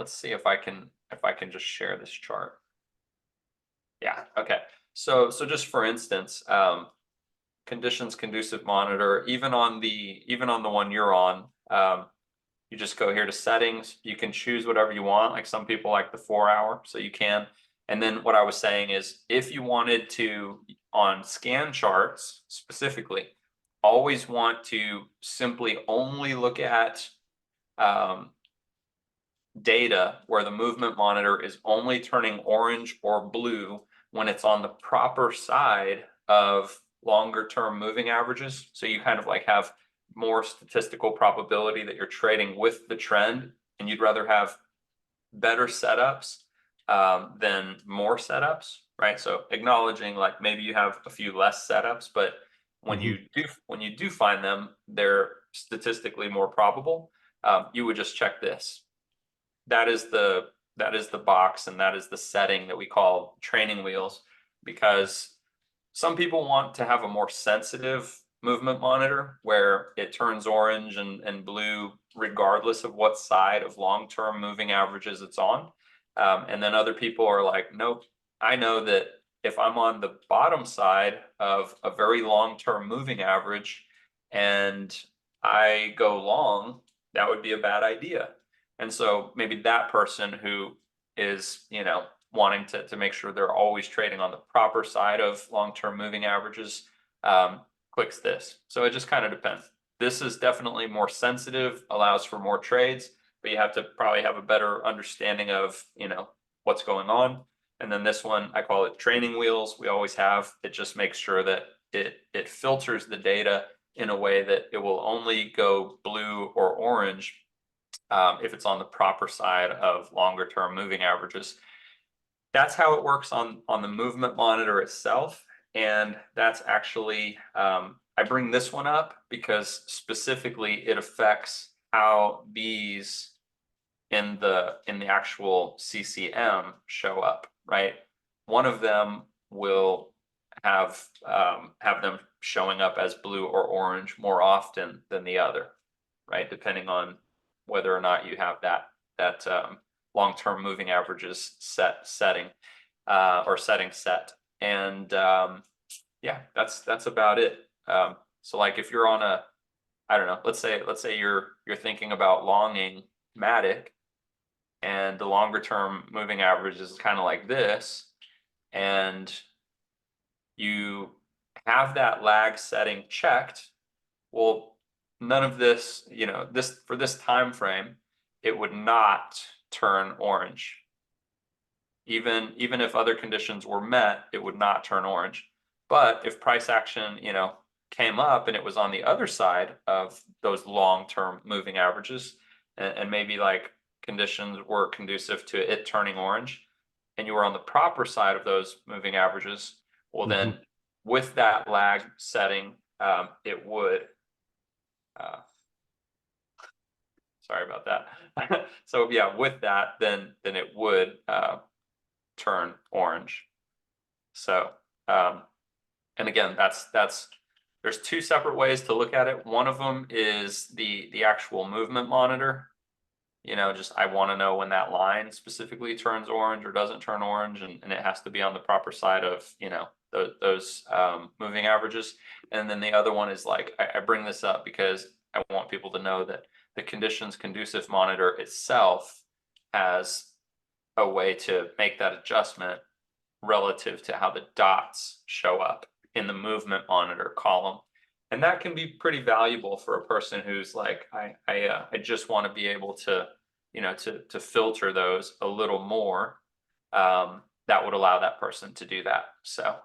let's see if I can just share this chart. Yeah, okay. So just for instance, conditions conducive monitor, even on the one you're on, you just go here to settings. You can choose whatever you want. Like some people like the 4 hour, so you can. And then what I was saying is, if you wanted to, on scan charts specifically, always want to simply only look at data where the movement monitor is only turning orange or blue when it's on the proper side of longer term moving averages. So you kind of like have more statistical probability that you're trading with the trend, and you'd rather have better setups than more setups, right? So acknowledging like maybe you have a few less setups, but when you do find them, they're statistically more probable. You would just check this. That is the box, and that is the setting that we call training wheels, because some people want to have a more sensitive movement monitor where it turns orange and blue regardless of what side of long-term moving averages it's on. And then other people are like, nope, I know that if I'm on the bottom side of a very long-term moving average and I go long, that would be a bad idea. And so maybe that person who is, wanting to make sure they're always trading on the proper side of long-term moving averages, clicks this. So it just kind of depends. This is definitely more sensitive, allows for more trades, but you have to probably have a better understanding of, what's going on. And then this one, I call it training wheels. We always have. It just makes sure that it filters the data in a way that it will only go blue or orange if it's on the proper side of longer term moving averages. That's how it works on the movement monitor itself. And that's actually, I bring this one up because specifically it affects how these in the actual CCM show up, right? One of them will have them showing up as blue or orange more often than the other, right? Depending on whether or not you have that long-term moving averages setting or setting set. And yeah, that's about it. So like if you're on a, I don't know, let's say you're thinking about longing Matic, and the longer term moving average is kind of like this, and you have that lag setting checked, well, none of this, this for this time frame, it would not turn orange. Even if other conditions were met, it would not turn orange. But if price action, came up and it was on the other side of those long-term moving averages, and maybe like conditions were conducive to it turning orange, and you were on the proper side of those moving averages, well, then with that lag setting, it would. Sorry about that. So yeah, with that, then it would turn orange. So, and again, there's two separate ways to look at it. One of them is the actual movement monitor. Just I want to know when that line specifically turns orange or doesn't turn orange, and it has to be on the proper side of, those moving averages. And then the other one is like, I bring this up because I want people to know that the conditions conducive monitor itself has a way to make that adjustment relative to how the dots show up in the movement monitor column. And that can be pretty valuable for a person who's like, I just want to be able to, to filter those a little more. That would allow that person to do that. So